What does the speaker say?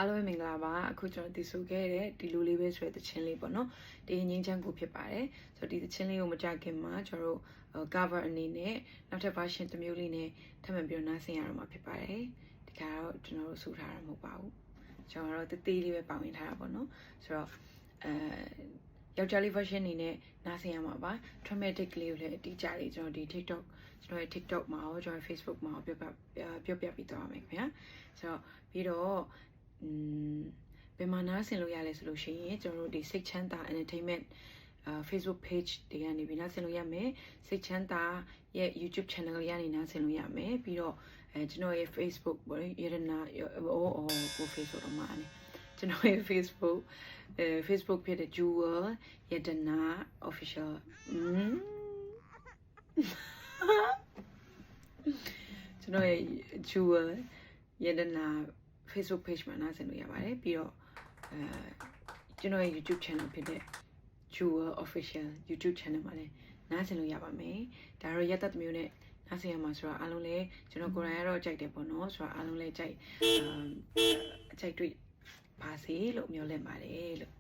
အားလုံးပဲမင်္ဂလာပါအခုကျွန်တော်တည်ဆိုခဲ့တဲ့ဒီလိုလေးပဲဆိုတဲ့သချင်းလေးပေါ့နော်ဒီငင်းချမ်းကိုဖြစ်ပါတယ်ဆိုတော့ဒီသချင်းလေးကိုမကြခင်မှာကျွန်တော်တို့ cover အနေနဲ့နောက်ထပ် version တစ်မျိုးလေးနဲ့ထပ်မံပြီးတော့နားဆင်ရတော့မှာဖြစ်ပါတယ်ဒီကတော့ကျွန်တော်တို့ဆိုထားတာမဟုတ်ပါဘူးကျွန်တော်တို့တေးလေးပဲပါဝင်ထားတာပေါ့နော်ဆိုတော့ယောက်ျားလေး version အနေနဲ့နားဆင်ရမှာပါ dramatic လေးကိုလည်းအတိအကျလေးကျွန်တော်ဒီ TikTok ကျွန်တော်ရဲ့ TikTok မှာရောကျွန်တော် Facebook မှာရောပြောပြပြီးသွားပါမယ်ခင်ဗျာဆိုတော့ပြီးတော့ဘယ်မှာနားဆင်လို့ရလဲဆိုလို့ရှိရင်ကျွန်တော်တို့ဒီစိတ်ချမ်းသာ entertainment Facebook page တွေကနေပြီးနားဆင်လို့ရမယ်စိတ်ချမ်းသာရဲ့ YouTube channel လေးကနေနားဆင်လို့ရမယ်ပြီးတော့ကျွန်တော်ရဲ့ Facebook ပေါ့ရတနာကို Facebook တော့မှာနေကျွန်တော်ရဲ့ Facebook ဖြစ်တဲ့ Jewel ရတနာ official ကျွန်တော်ရဲ့ Jewel ရတနာ Facebook page မှာနားဆင်လို့ရပါတယ်ပြီးတော့ကျွန်တော်ရဲ့ YouTube channel ဖြစ်တဲ့ Jewel official YouTube channel မှာလည်းနားဆင်လို့ရပါမယ်ဒါတော့ရက်သက်မျိုးနဲ့နားဆင်ရမှာဆိုတော့အားလုံးလည်းကျွန်တော်ကိုယ်တိုင်ကတော့ကြိုက်တယ်ပေါ့နော်ဆိုတော့အားလုံးလည်းကြိုက်တွေ့ပါစေလို့မျှော်လင့်ပါတယ်လို့